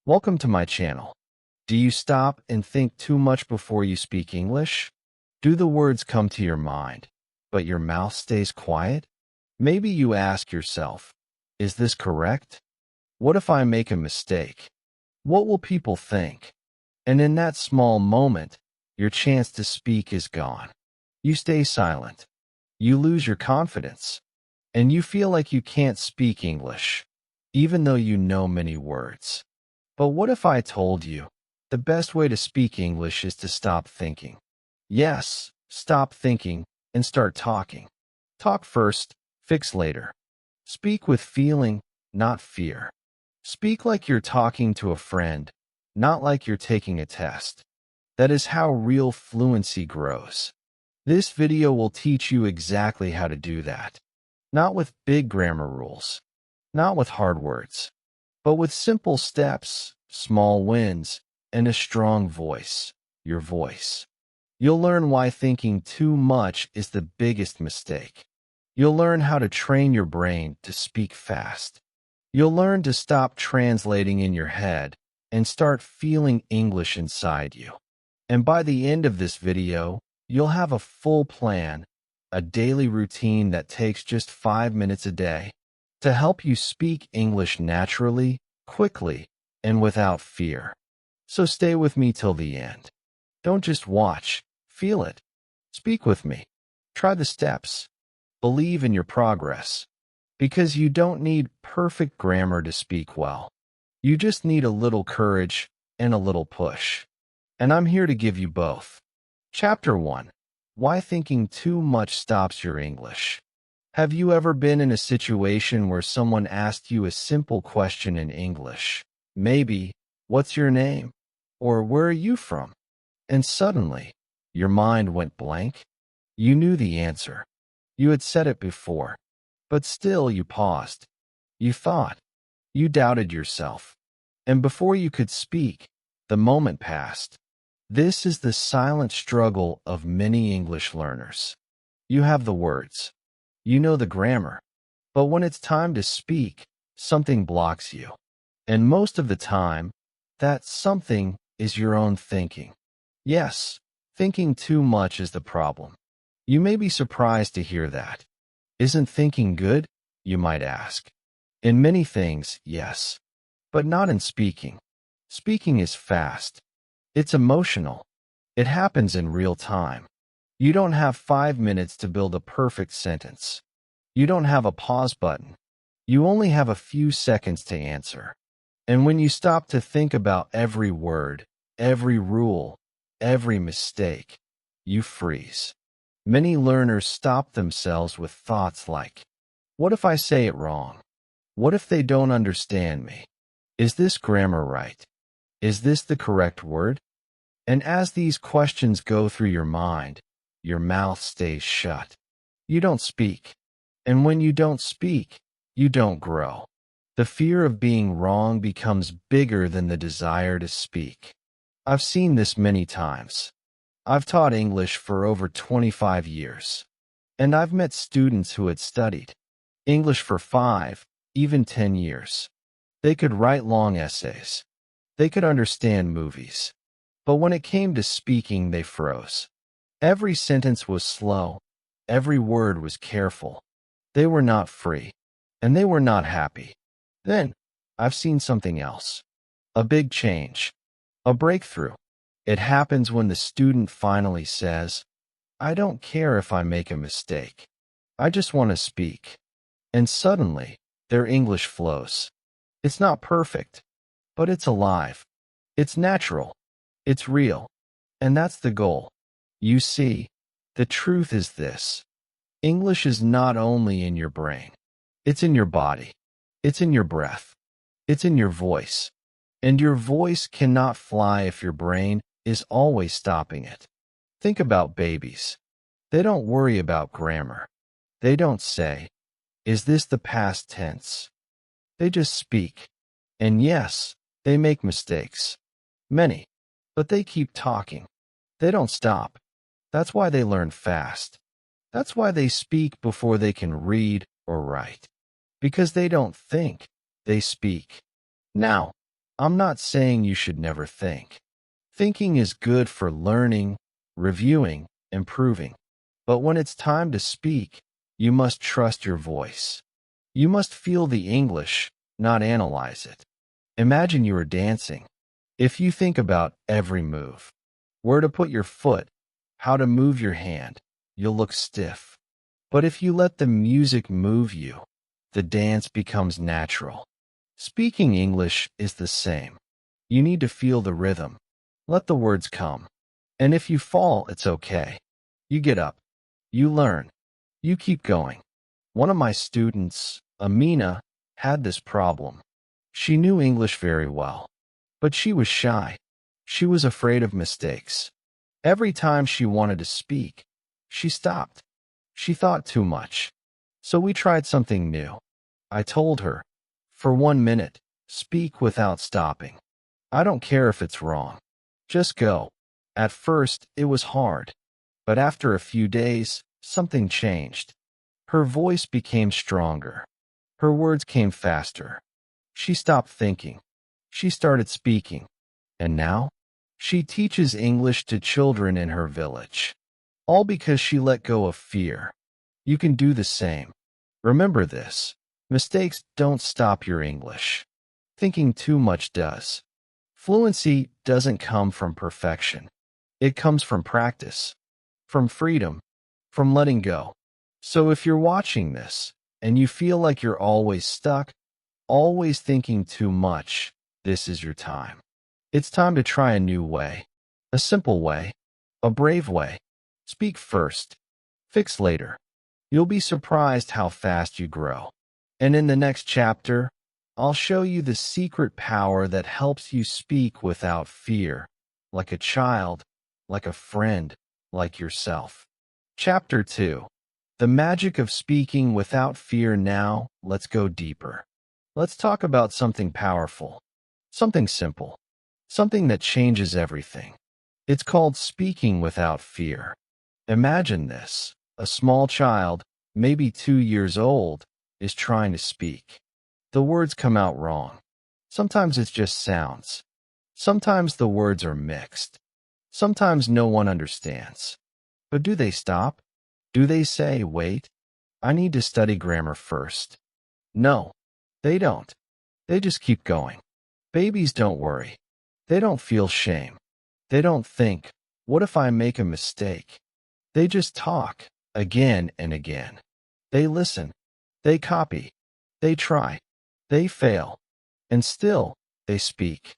Welcome to my channel. Do you stop and think too much before you speak English? Do the words come to your mind, but your mouth stays quiet? Maybe you ask yourself, is this correct? What if I make a mistake? What will people think? And in that small moment, your chance to speak is gone. You stay silent. You lose your confidence. And you feel like you can't speak English, even though you know many words. But what if I told you the best way to speak English is to stop thinking? Yes, stop thinking and start talking. Talk first, fix later. Speak with feeling, not fear. Speak like you're talking to a friend, not like you're taking a test. That is how real fluency grows. This video will teach you exactly how to do that. Not with big grammar rules, not with hard words, but with simple steps, small wins, and a strong voice, your voice. You'll learn why thinking too much is the biggest mistake. You'll learn how to train your brain to speak fast. You'll learn to stop translating in your head and start feeling English inside you. And by the end of this video, you'll have a full plan, a daily routine that takes just 5 minutes a day to help you speak English naturally, quickly, and without fear. So stay with me till the end. Don't just watch, feel it. Speak with me. Try the steps. Believe in your progress. Because you don't need perfect grammar to speak well. You just need a little courage and a little push. And I'm here to give you both. Chapter 1. Why thinking too much stops your English. Have you ever been in a situation where someone asked you a simple question in English? Maybe, what's your name? Or where are you from? And suddenly, your mind went blank? You knew the answer. You had said it before. But still you paused. You thought. You doubted yourself. And before you could speak, the moment passed. This is the silent struggle of many English learners. You have the words. You know the grammar. But when it's time to speak, something blocks you. And most of the time, that something is your own thinking. Yes, thinking too much is the problem. You may be surprised to hear that. Isn't thinking good? You might ask. In many things, yes. But not in speaking. Speaking is fast. It's emotional. It happens in real time. You don't have 5 minutes to build a perfect sentence. You don't have a pause button. You only have a few seconds to answer. And when you stop to think about every word, every rule, every mistake, you freeze. Many learners stop themselves with thoughts like, what if I say it wrong? What if they don't understand me? Is this grammar right? Is this the correct word? And as these questions go through your mind, your mouth stays shut. You don't speak. And when you don't speak, you don't grow. The fear of being wrong becomes bigger than the desire to speak. I've seen this many times. I've taught English for over 25 years. And I've met students who had studied English for 5, even 10 years. They could write long essays. They could understand movies. But when it came to speaking, they froze. Every sentence was slow. Every word was careful. They were not free. And they were not happy. Then, I've seen something else. A big change. A breakthrough. It happens when the student finally says, I don't care if I make a mistake. I just want to speak. And suddenly, their English flows. It's not perfect, but it's alive. It's natural. It's real. And that's the goal. You see, the truth is this. English is not only in your brain. It's in your body. It's in your breath. It's in your voice. And your voice cannot fly if your brain is always stopping it. Think about babies. They don't worry about grammar. They don't say, is this the past tense? They just speak. And yes, they make mistakes. Many. But they keep talking. They don't stop. That's why they learn fast. That's why they speak before they can read or write. Because they don't think, they speak. Now, I'm not saying you should never think. Thinking is good for learning, reviewing, improving. But when it's time to speak, you must trust your voice. You must feel the English, not analyze it. Imagine you are dancing. If you think about every move, where to put your foot, how to move your hand, you'll look stiff. But if you let the music move you, the dance becomes natural. Speaking English is the same. You need to feel the rhythm. Let the words come. And if you fall, it's okay. You get up. You learn. You keep going. One of my students, Amina, had this problem. She knew English very well, but she was shy. She was afraid of mistakes. Every time she wanted to speak, she stopped. She thought too much. So we tried something new. I told her, for 1 minute, speak without stopping. I don't care if it's wrong. Just go. At first, it was hard. But after a few days, something changed. Her voice became stronger. Her words came faster. She stopped thinking. She started speaking. And now, she teaches English to children in her village. All because she let go of fear. You can do the same. Remember this. Mistakes don't stop your English. Thinking too much does. Fluency doesn't come from perfection. It comes from practice, from freedom, from letting go. So if you're watching this, and you feel like you're always stuck, always thinking too much, this is your time. It's time to try a new way. A simple way. A brave way. Speak first. Fix later. You'll be surprised how fast you grow. And in the next chapter, I'll show you the secret power that helps you speak without fear, like a child, like a friend, like yourself. Chapter 2. The magic of speaking without fear. Now, let's go deeper. Let's talk about something powerful, something simple, something that changes everything. It's called speaking without fear. Imagine this. A small child, maybe 2 years old, is trying to speak. The words come out wrong. Sometimes it's just sounds. Sometimes the words are mixed. Sometimes no one understands. But do they stop? Do they say, wait, I need to study grammar first? No, they don't. They just keep going. Babies don't worry. They don't feel shame. They don't think, what if I make a mistake? They just talk, again and again. They listen. They copy. They try. They fail. And still, they speak.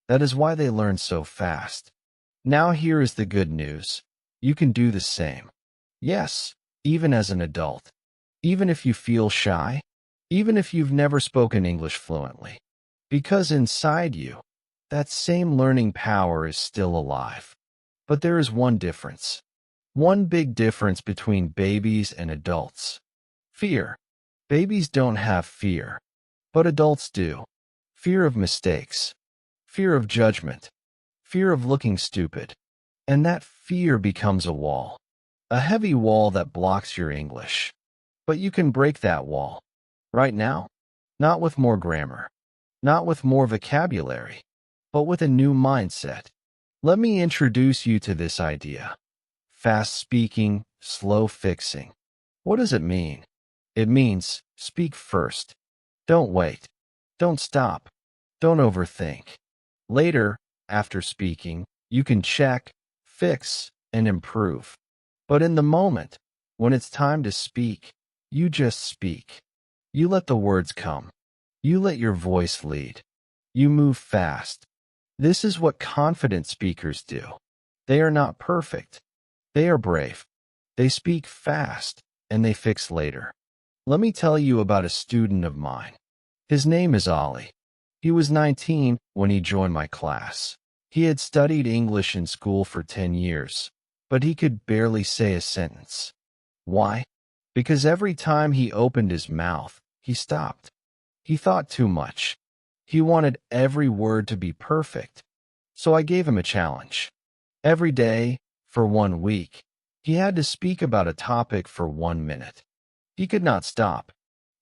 That is why they learn so fast. Now here is the good news. You can do the same. Yes, even as an adult. Even if you feel shy. Even if you've never spoken English fluently. Because inside you, that same learning power is still alive. But there is one difference. One big difference between babies and adults. Fear. Babies don't have fear. But adults do. Fear of mistakes. Fear of judgment. Fear of looking stupid. And that fear becomes a wall. A heavy wall that blocks your English. But you can break that wall. Right now. Not with more grammar. Not with more vocabulary. But with a new mindset. Let me introduce you to this idea. Fast speaking, slow fixing. What does it mean? It means speak first. Don't wait. Don't stop. Don't overthink. Later, after speaking, you can check, fix, and improve. But in the moment, when it's time to speak, you just speak. You let the words come. You let your voice lead. You move fast. This is what confident speakers do. They are not perfect. They are brave. They speak fast, and they fix later. Let me tell you about a student of mine. His name is Ali. He was 19 when he joined my class. He had studied English in school for 10 years, but he could barely say a sentence. Why? Because every time he opened his mouth, he stopped. He thought too much. He wanted every word to be perfect. So I gave him a challenge. Every day, for 1 week, he had to speak about a topic for 1 minute. He could not stop.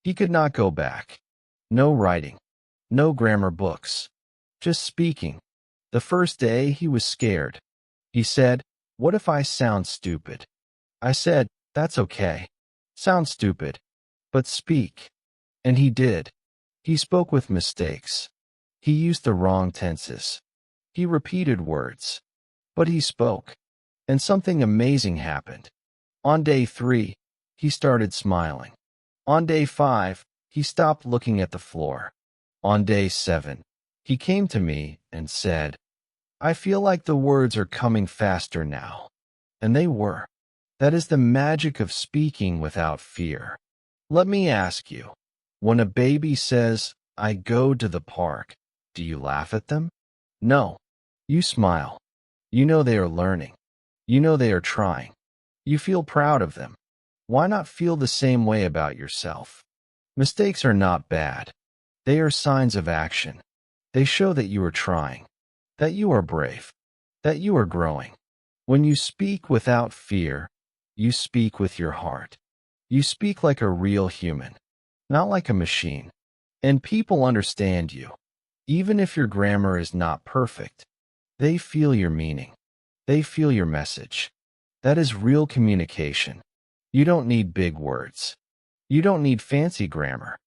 He could not go back. No writing. No grammar books. just speaking. The first day, he was scared. He said, "What if I sound stupid?" I said, "That's okay. Sound stupid, but speak." And he did. He spoke with mistakes. He used the wrong tenses. He repeated words. But he spoke. And something amazing happened. On day 3, he started smiling. On day 5, he stopped looking at the floor. On day 7, he came to me and said, "I feel like the words are coming faster now." And they were. That is the magic of speaking without fear. Let me ask you, when a baby says, "I go to the park," do you laugh at them? No. You smile. You know they are learning. You know they are trying. You feel proud of them. Why not feel the same way about yourself? Mistakes are not bad. They are signs of action. They show that you are trying, that you are brave, that you are growing. When you speak without fear, you speak with your heart. You speak like a real human, not like a machine. And people understand you. Even if your grammar is not perfect, they feel your meaning. They feel your message. That is real communication. You don't need big words. You don't need fancy grammar.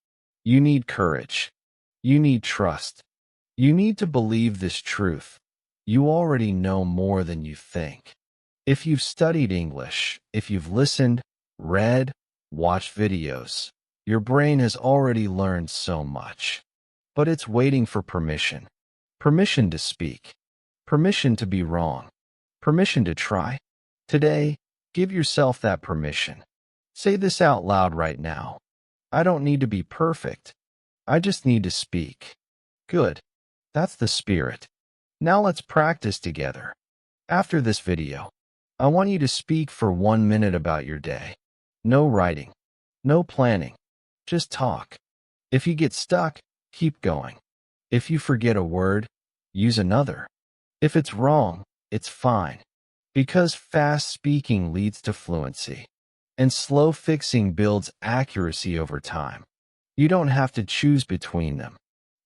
You need courage. You need trust. You need to believe this truth. You already know more than you think. If you've studied English, if you've listened, read, watched videos, your brain has already learned so much. But it's waiting for permission. Permission to speak. Permission to be wrong. Permission to try. Today, give yourself that permission. Say this out loud right now. I don't need to be perfect. I just need to speak. Good. That's the spirit. Now let's practice together. After this video, I want you to speak for 1 minute about your day. No writing. No planning. Just talk. If you get stuck, keep going. If you forget a word, use another. If it's wrong, it's fine. Because fast speaking leads to fluency, and slow fixing builds accuracy over time. You don't have to choose between them.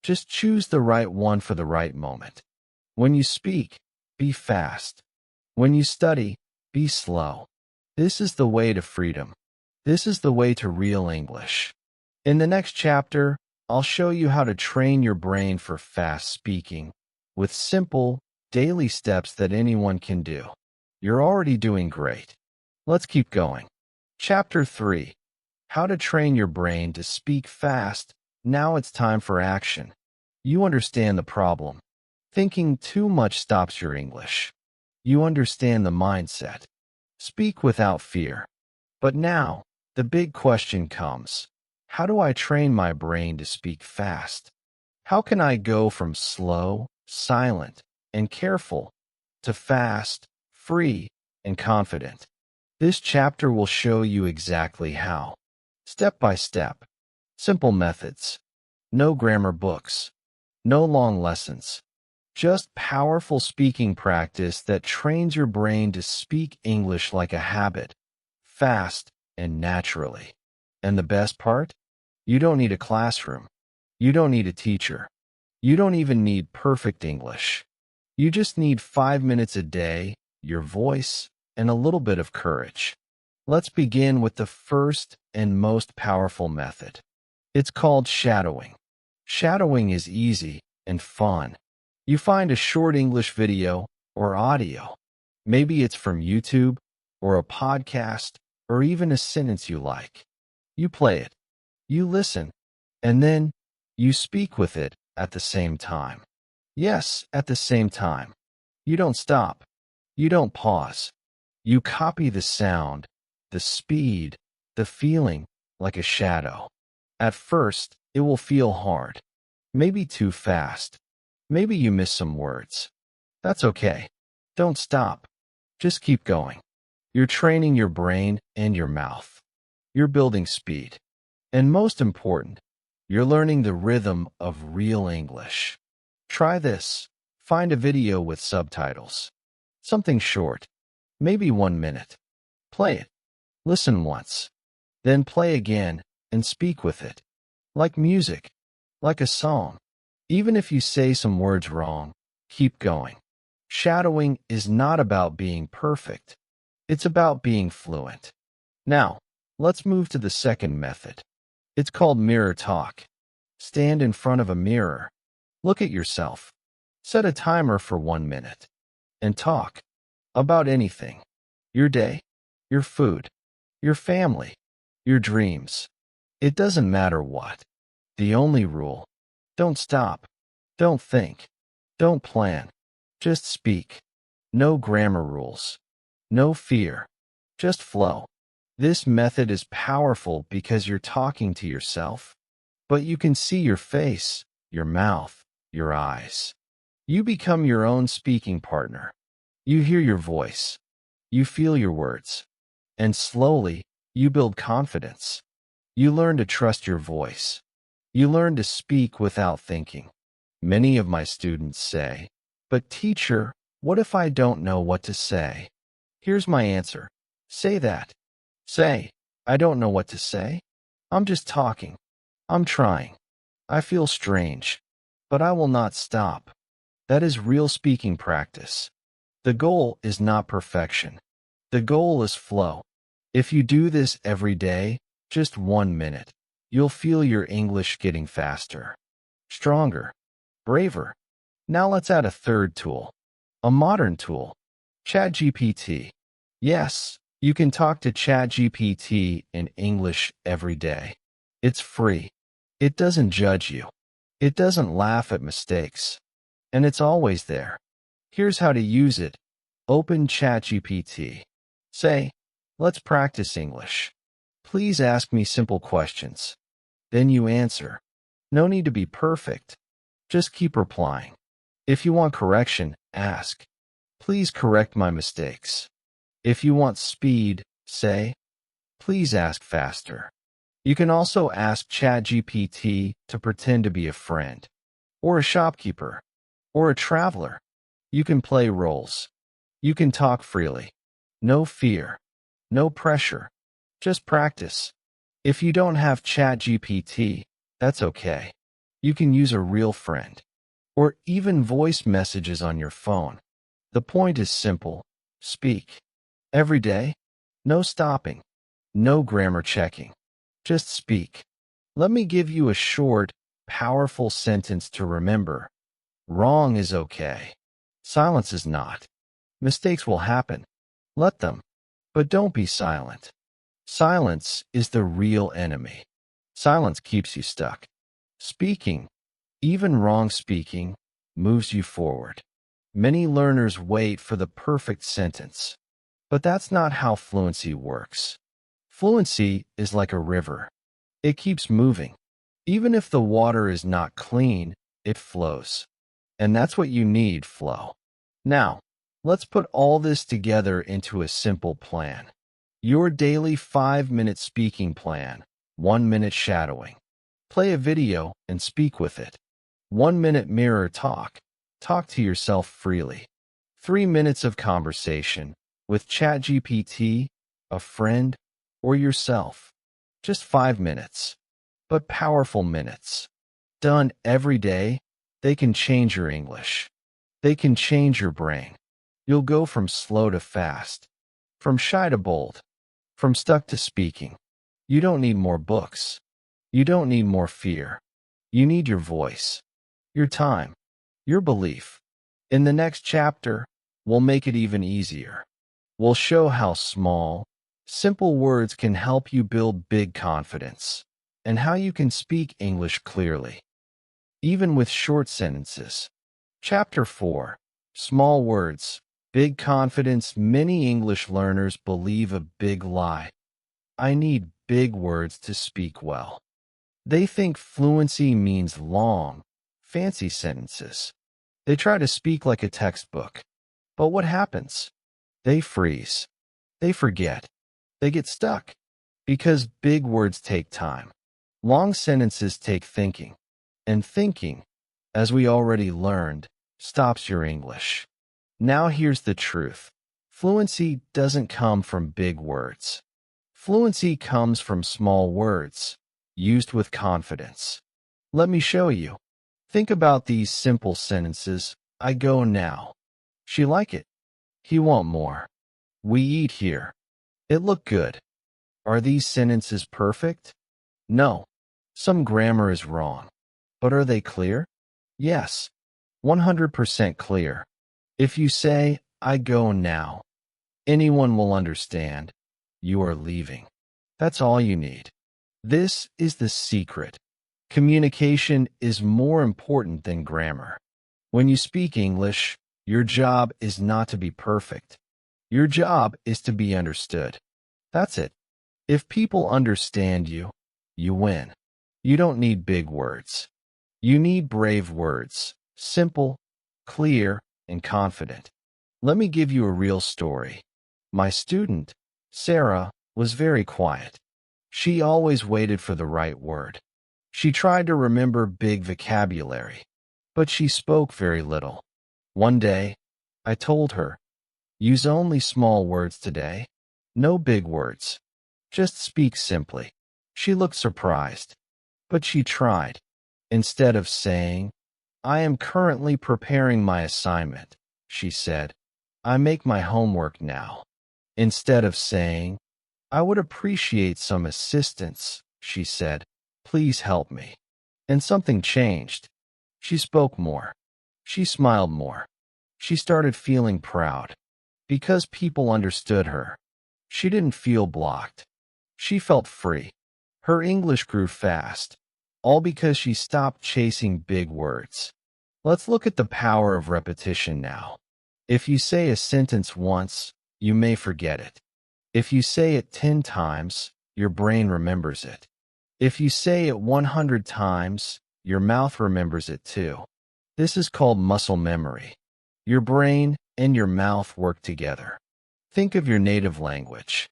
Just choose the right one for the right moment. When you speak, be fast. When you study, be slow. This is the way to freedom. This is the way to real English. In the next chapter, I'll show you how to train your brain for fast speaking with simple, daily steps that anyone can do. You're already doing great. Let's keep going. Chapter 3. How to train your brain to speak fast. Now it's time for action. You understand the problem. Thinking too much stops your English. You understand the mindset. Speak without fear. But now, the big question comes. How do I train my brain to speak fast? How can I go from slow, silent, and careful to fast, free, and confident? This chapter will show you exactly how. Step by step. Simple methods. No grammar books. No long lessons. Just powerful speaking practice that trains your brain to speak English like a habit, fast and naturally. And the best part? You don't need a classroom. You don't need a teacher. You don't even need perfect English. You just need 5 minutes a day, your voice, and a little bit of courage. Let's begin with the first and most powerful method. It's called shadowing. Shadowing is easy and fun. You find a short English video or audio. Maybe it's from YouTube or a podcast or even a sentence you like. You play it. You listen. And then you speak with it at the same time. Yes, at the same time. You don't stop. You don't pause. You copy the sound, the speed, the feeling like a shadow. At first, it will feel hard. Maybe too fast. Maybe you miss some words. That's okay. Don't stop. Just keep going. You're training your brain and your mouth. You're building speed. And most important, you're learning the rhythm of real English. Try this. Find a video with subtitles. Something short. Maybe 1 minute. Play it. Listen once. Then play again and speak with it. Like music. Like a song. Even if you say some words wrong, keep going. Shadowing is not about being perfect. It's about being fluent. Now, let's move to the second method. It's called mirror talk. Stand in front of a mirror. Look at yourself. Set a timer for 1 minute. And talk about anything. Your day, your food, your family, your dreams. It doesn't matter what. The only rule: don't stop. Don't think. Don't plan. Just speak. No grammar rules. No fear. Just flow. This method is powerful because you're talking to yourself, but you can see your face, your mouth, your eyes. You become your own speaking partner. You hear your voice. You feel your words. And slowly, you build confidence. You learn to trust your voice. You learn to speak without thinking. Many of my students say, "But teacher, what if I don't know what to say?" Here's my answer. Say that. Say, "I don't know what to say. I'm just talking. I'm trying. I feel strange, but I will not stop." That is real speaking practice. The goal is not perfection. The goal is flow. If you do this every day, just 1 minute, you'll feel your English getting faster, stronger, braver. Now let's add a third tool, a modern tool, ChatGPT. Yes, you can talk to ChatGPT in English every day. It's free. It doesn't judge you. It doesn't laugh at mistakes. And it's always there. Here's how to use it. Open ChatGPT. Say, "Let's practice English. Please ask me simple questions." Then you answer. No need to be perfect. Just keep replying. If you want correction, ask, "Please correct my mistakes." If you want speed, say, "Please ask faster." You can also ask ChatGPT to pretend to be a friend, or a shopkeeper, or a traveler. You can play roles. You can talk freely. No fear. No pressure. Just practice. If you don't have ChatGPT, that's okay. You can use a real friend, or even voice messages on your phone. The point is simple. Speak. Every day. No stopping. No grammar checking. Just speak. Let me give you a short, powerful sentence to remember. Wrong is okay. Silence is not. Mistakes will happen. Let them. But don't be silent. Silence is the real enemy. Silence keeps you stuck. Speaking, even wrong speaking, moves you forward. Many learners wait for the perfect sentence. But that's not how fluency works. Fluency is like a river. It keeps moving. Even if the water is not clean, it flows. And that's what you need, flow. Now, let's put all this together into a simple plan. Your daily 5-minute speaking plan, 1 minute shadowing. Play a video and speak with it. 1 minute mirror talk. Talk to yourself freely. 3 minutes of conversation with ChatGPT, a friend, or yourself. Just 5 minutes, but powerful minutes. Done every day, they can change your English. They can change your brain. You'll go from slow to fast, from shy to bold, from stuck to speaking. You don't need more books. You don't need more fear. You need your voice, your time, your belief. In the next chapter, we'll make it even easier. We'll show how small, simple words can help you build big confidence, and how you can speak English clearly, even with short sentences. Chapter 4. Small words, big confidence. Many English learners believe a big lie. I need big words to speak well. They think fluency means long, fancy sentences. They try to speak like a textbook. But what happens? They freeze. They forget. They get stuck. Because big words take time. Long sentences take thinking. And thinking, as we already learned, stops your English. Now here's the truth. Fluency doesn't come from big words. Fluency comes from small words, used with confidence. Let me show you. Think about these simple sentences. I go now. She like it. He want more. We eat here. It look good. Are these sentences perfect? No. Some grammar is wrong. But are they clear? Yes. 100% clear. If you say, I go now, anyone will understand. You are leaving. That's all you need. This is the secret. Communication is more important than grammar. When you speak English, your job is not to be perfect. Your job is to be understood. That's it. If people understand you, you win. You don't need big words. You need brave words, simple, clear, and confident. Let me give you a real story. My student, Sarah, was very quiet. She always waited for the right word. She tried to remember big vocabulary, but she spoke very little. One day, I told her, use only small words today. No big words. Just speak simply. She looked surprised, but she tried. Instead of saying, I am currently preparing my assignment, she said, I make my homework now. Instead of saying, I would appreciate some assistance, she said, please help me. And something changed. She spoke more. She smiled more. She started feeling proud. Because people understood her. She didn't feel blocked. She felt free. Her English grew fast. All because she stopped chasing big words. Let's look at the power of repetition now. If you say a sentence once, you may forget it. If you say it 10 times, your brain remembers it. If you say it 100 times, your mouth remembers it too. This is called muscle memory. Your brain and your mouth work together. Think of your native language.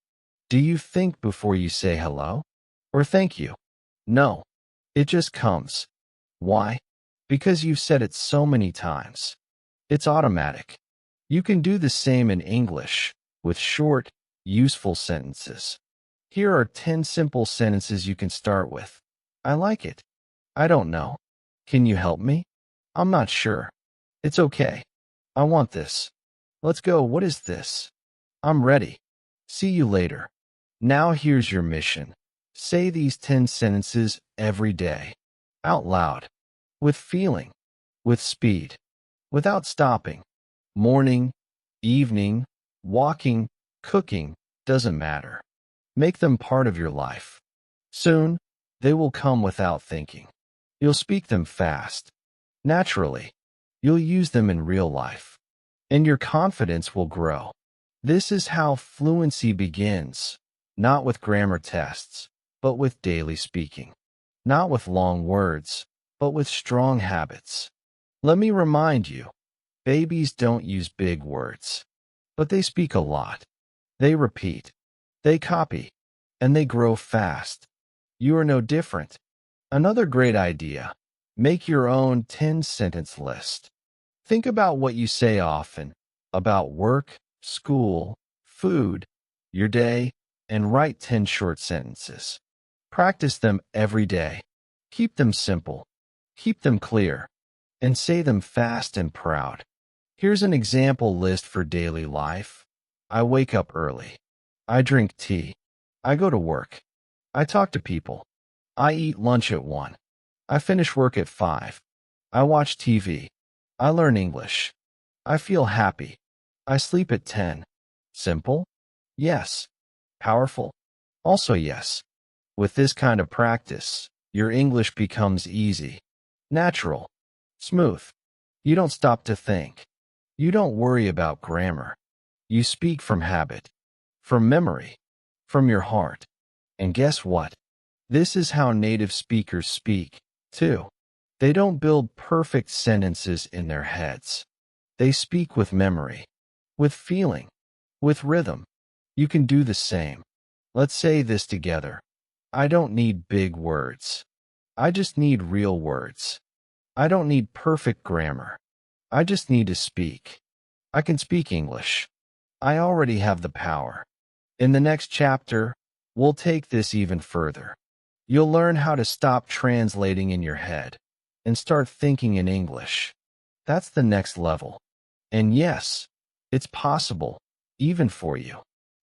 Do you think before you say hello? Or thank you? No. It just comes. Why? Because you've said it so many times. It's automatic. You can do the same in English, with short, useful sentences. Here are 10 simple sentences you can start with. I like it. I don't know. Can you help me? I'm not sure. It's okay. I want this. Let's go. What is this? I'm ready. See you later. Now here's your mission. Say these 10 sentences every day. Out loud. With feeling. With speed. Without stopping. Morning, evening, walking, cooking, doesn't matter. Make them part of your life. Soon, they will come without thinking. You'll speak them fast. Naturally, you'll use them in real life. And your confidence will grow. This is how fluency begins, not with grammar tests, but with daily speaking. Not with long words, but with strong habits. Let me remind you, babies don't use big words, but they speak a lot. They repeat, they copy, and they grow fast. You are no different. Another great idea. Make your own 10-sentence list. Think about what you say often, about work, school, food, your day, and write 10 short sentences. Practice them every day. Keep them simple. Keep them clear. And say them fast and proud. Here's an example list for daily life. I wake up early. I drink tea. I go to work. I talk to people. I eat lunch at 1. I finish work at 5. I watch TV. I learn English. I feel happy. I sleep at 10. Simple? Yes. Powerful? Also yes. With this kind of practice, your English becomes easy, natural, smooth. You don't stop to think. You don't worry about grammar. You speak from habit, from memory, from your heart. And guess what? This is how native speakers speak, too. They don't build perfect sentences in their heads. They speak with memory, with feeling, with rhythm. You can do the same. Let's say this together. I don't need big words. I just need real words. I don't need perfect grammar. I just need to speak. I can speak English. I already have the power. In the next chapter, we'll take this even further. You'll learn how to stop translating in your head. and start thinking in English. That's the next level. And yes, it's possible, even for you.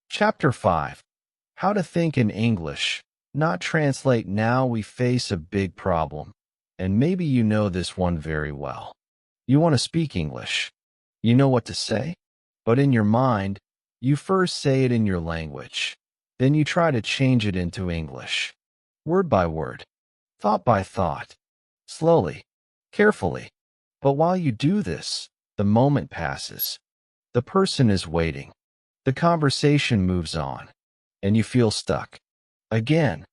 Chapter 5. How to think in English, not translate. Now we face a big problem, and maybe you know this one very well. You want to speak English. You know what to say, but in your mind, you first say it in your language. Then you try to change it into English. Word by word, thought by thought, slowly, carefully. But while you do this, the moment passes. The person is waiting. The conversation moves on, and you feel stuck. Again,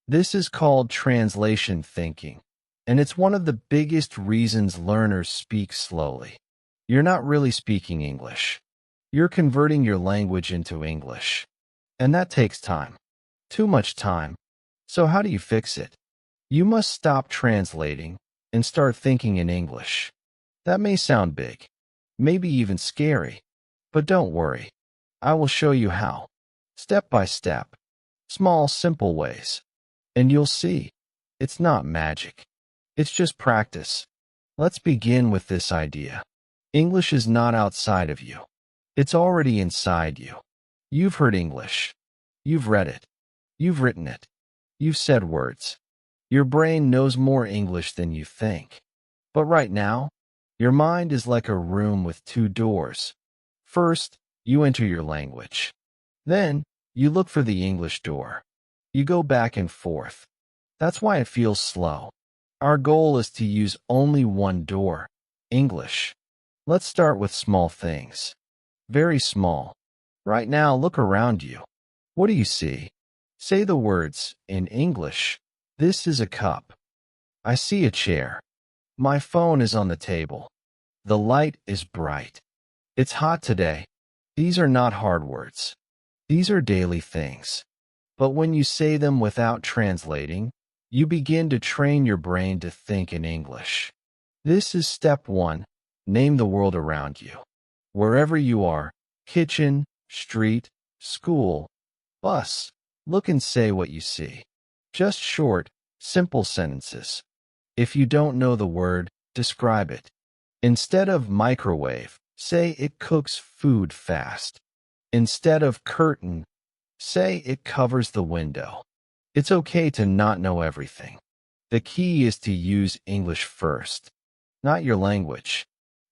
this is called translation thinking, and it's one of the biggest reasons learners speak slowly. You're not really speaking English. You're converting your language into English. And that takes time. Too much time. So how do you fix it? You must stop translating and start thinking in English. That may sound big, maybe even scary, but don't worry. I will show you how. Step by step. Small, simple ways. And you'll see. It's not magic. It's just practice. Let's begin with this idea. English is not outside of you. It's already inside you. You've heard English. You've read it. You've written it. You've said words. Your brain knows more English than you think. But right now, your mind is like a room with two doors. First, you enter your language. Then, you look for the English door. You go back and forth. That's why it feels slow. Our goal is to use only one door, English. Let's start with small things. Very small. Right now, look around you. What do you see? Say the words in English. This is a cup. I see a chair. My phone is on the table. The light is bright. It's hot today. These are not hard words. These are daily things. But when you say them without translating, you begin to train your brain to think in English. This is step 1. Name the world around you. Wherever you are, kitchen, street, school, bus, look and say what you see. Just short, simple sentences. If you don't know the word, describe it. Instead of microwave, say it cooks food fast. Instead of curtain, say it covers the window. It's okay to not know everything. The key is to use English first, not your language.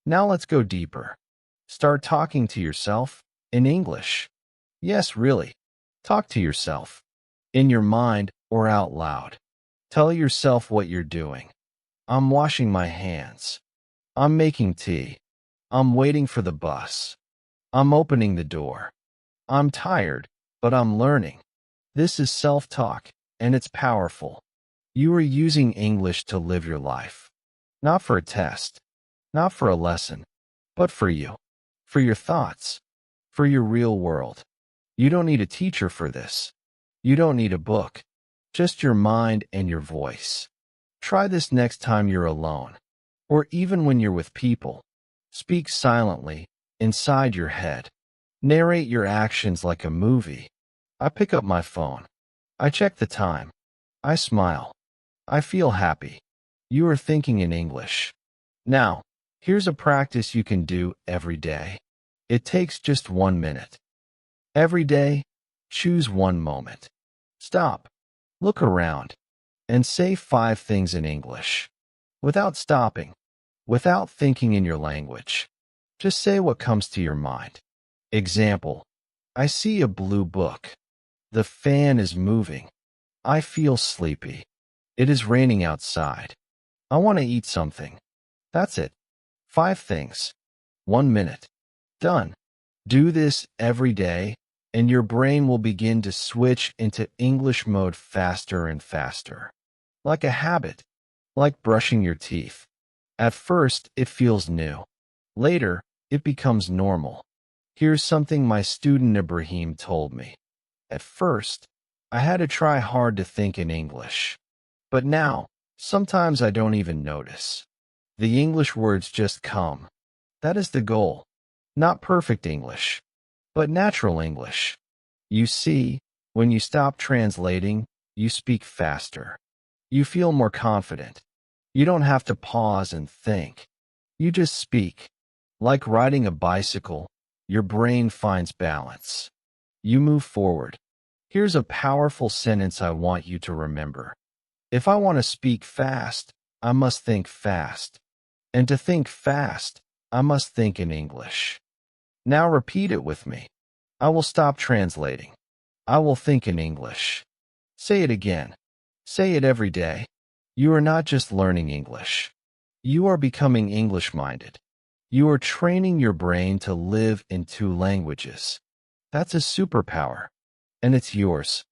Now let's go deeper. Start talking to yourself in English. Yes, really. Talk to yourself. In your mind or out loud. Tell yourself what you're doing. I'm washing my hands. I'm making tea. I'm waiting for the bus. I'm opening the door. I'm tired, but I'm learning. This is self-talk, and it's powerful. You are using English to live your life. Not for a test, not for a lesson, but for you, for your thoughts, for your real world. You don't need a teacher for this. You don't need a book, just your mind and your voice. Try this next time you're alone, or even when you're with people. Speak silently, inside your head. Narrate your actions like a movie. I pick up my phone. I check the time. I smile. I feel happy. You are thinking in English. Now, here's a practice you can do every day. It takes just 1 minute. Every day, choose one moment. Stop. Look around. And say 5 things in English. Without stopping. Without thinking in your language. Just say what comes to your mind. Example. I see a blue book. The fan is moving. I feel sleepy. It is raining outside. I want to eat something. That's it. 5 things. 1 minute. Done. Do this every day, and your brain will begin to switch into English mode faster and faster. Like a habit. Like brushing your teeth. At first, it feels new. Later, it becomes normal. Here's something my student Ibrahim told me. At first, I had to try hard to think in English. But now, sometimes I don't even notice. The English words just come. That is the goal. Not perfect English, but natural English. You see, when you stop translating, you speak faster. You feel more confident. You don't have to pause and think. You just speak. Like riding a bicycle, your brain finds balance. You move forward. Here's a powerful sentence I want you to remember. If I want to speak fast, I must think fast. And to think fast, I must think in English. Now repeat it with me. I will stop translating. I will think in English. Say it again. Say it every day. You are not just learning English. You are becoming English-minded. You are training your brain to live in two languages. That's a superpower, and it's yours.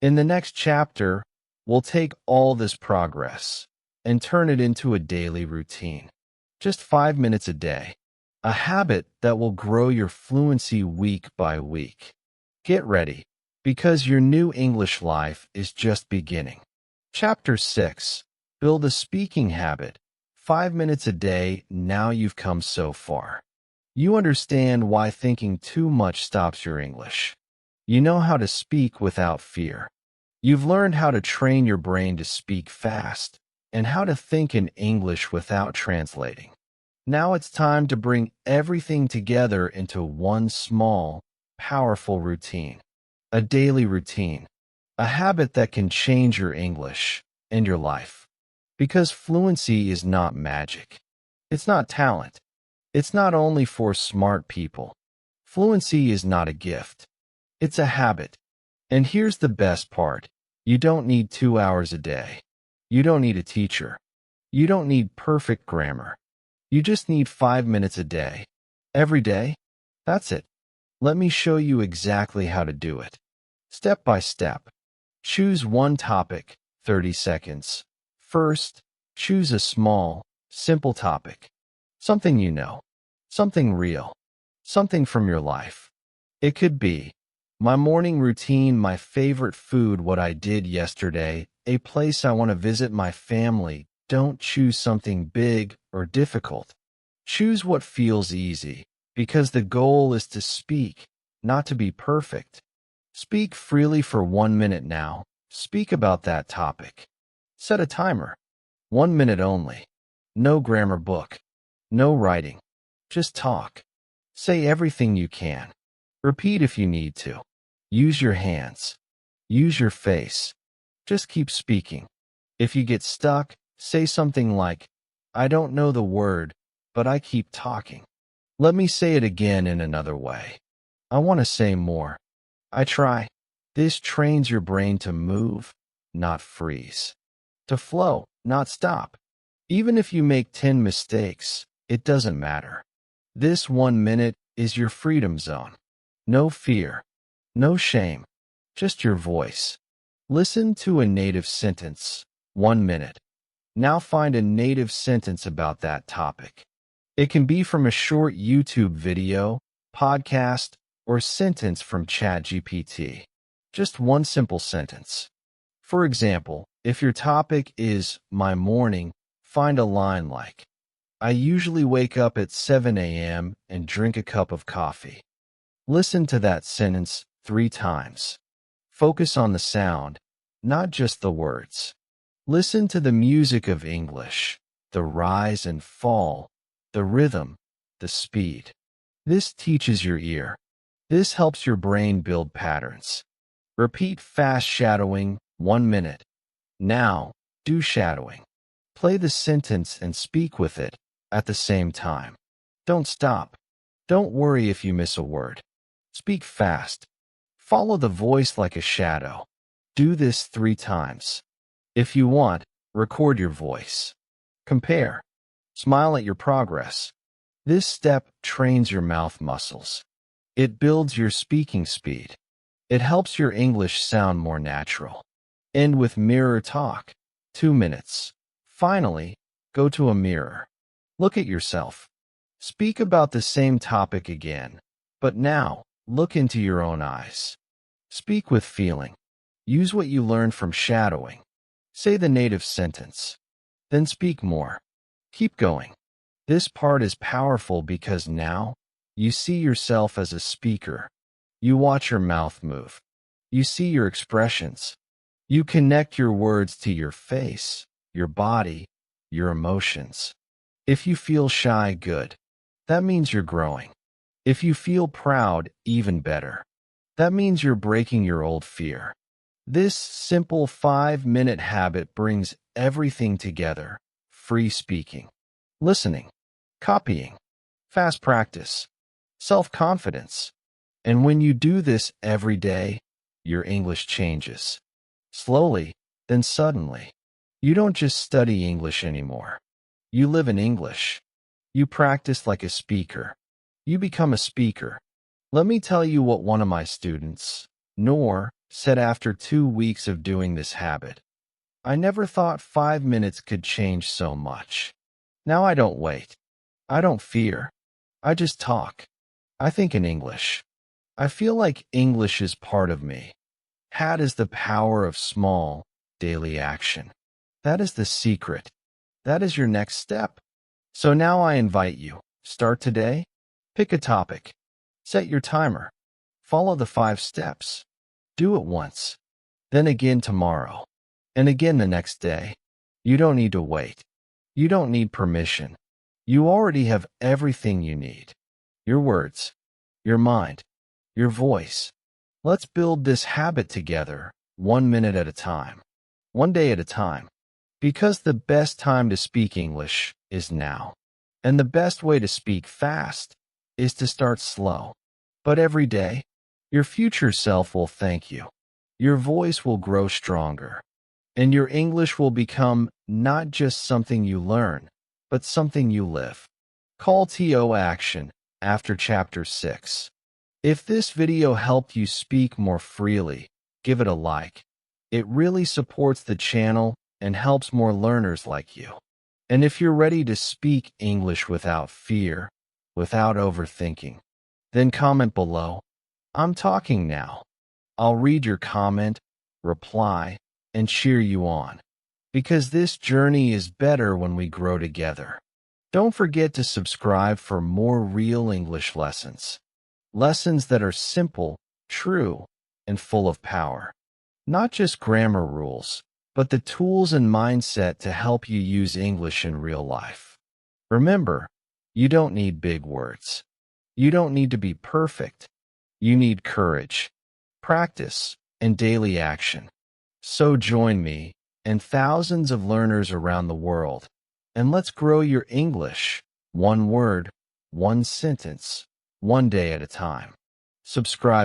In the next chapter, we'll take all this progress and turn it into a daily routine. Just 5 minutes a day. A habit that will grow your fluency week by week. Get ready, because your new English life is just beginning. Chapter 6. Build a speaking habit. 5 minutes a day, now you've come so far. You understand why thinking too much stops your English. You know how to speak without fear. You've learned how to train your brain to speak fast and how to think in English without translating. Now it's time to bring everything together into one small, powerful routine. A daily routine. A habit that can change your English and your life. Because fluency is not magic. It's not talent. It's not only for smart people. Fluency is not a gift. It's a habit. And here's the best part. You don't need 2 hours a day. You don't need a teacher. You don't need perfect grammar. You just need 5 minutes a day. Every day? That's it. Let me show you exactly how to do it. Step by step. Choose one topic, 30 seconds. First, choose a small, simple topic. Something you know. Something real. Something from your life. It could be my morning routine, my favorite food, what I did yesterday, a place I want to visit, my family. Don't choose something big or difficult. Choose what feels easy, because the goal is to speak, not to be perfect. Speak freely for 1 minute now. Speak about that topic. Set a timer. 1 minute only. No grammar book. No writing. Just talk. Say everything you can. Repeat if you need to. Use your hands. Use your face. Just keep speaking. If you get stuck, say something like, I don't know the word, but I keep talking. Let me say it again in another way. I want to say more. I try. This trains your brain to move, not freeze. To flow, not stop. Even if you make 10 mistakes, it doesn't matter. This 1 minute is your freedom zone. No fear. No shame. Just your voice. Listen to a native sentence. 1 minute. Now find a native sentence about that topic. It can be from a short YouTube video, podcast, or sentence from ChatGPT. Just one simple sentence. For example, if your topic is my morning, find a line like, I usually wake up at 7 a.m. and drink a cup of coffee. Listen to that sentence 3 times. Focus on the sound, not just the words. Listen to the music of English, the rise and fall, the rhythm, the speed. This teaches your ear. This helps your brain build patterns. Repeat fast shadowing, 1 minute. Now, do shadowing. Play the sentence and speak with it at the same time. Don't stop. Don't worry if you miss a word. Speak fast. Follow the voice like a shadow. Do this 3 times. If you want, record your voice. Compare. Smile at your progress. This step trains your mouth muscles. It builds your speaking speed. It helps your English sound more natural. End with mirror talk. 2 minutes. Finally, go to a mirror. Look at yourself. Speak about the same topic again, but now, look into your own eyes. Speak with feeling. Use what you learned from shadowing. Say the native sentence. Then speak more. Keep going. This part is powerful because now, you see yourself as a speaker. You watch your mouth move. You see your expressions. You connect your words to your face, your body, your emotions. If you feel shy, good. That means you're growing. If you feel proud, even better. That means you're breaking your old fear. This simple 5-minute habit brings everything together: free speaking, listening, copying, fast practice, self-confidence. And when you do this every day, your English changes. Slowly, then suddenly. You don't just study English anymore. You live in English. You practice like a speaker. You become a speaker. Let me tell you what one of my students, Noor, said after 2 weeks of doing this habit. I never thought 5 minutes could change so much. Now I don't wait. I don't fear. I just talk. I think in English. I feel like English is part of me. That is the power of small, daily action. That is the secret. That is your next step. So now I invite you, start today. Pick a topic. Set your timer. Follow the 5 steps. Do it once. Then again tomorrow. And again the next day. You don't need to wait. You don't need permission. You already have everything you need. Your words, your mind, your voice. Let's build this habit together, 1 minute at a time, 1 day at a time. Because the best time to speak English is now. And the best way to speak fast is to start slow. But every day, your future self will thank you. Your voice will grow stronger. And your English will become not just something you learn, but something you live. Call to action after Chapter 6. If this video helped you speak more freely, give it a like. It really supports the channel and helps more learners like you. And if you're ready to speak English without fear, without overthinking, then comment below. I'm talking now. I'll read your comment, reply, and cheer you on. Because this journey is better when we grow together. Don't forget to subscribe for more real English lessons. Lessons that are simple, true, and full of power. Not just grammar rules, but the tools and mindset to help you use English in real life. Remember, you don't need big words. You don't need to be perfect. You need courage, practice, and daily action. So join me and thousands of learners around the world, and let's grow your English, 1 word, 1 sentence, 1 day at a time. Subscribe.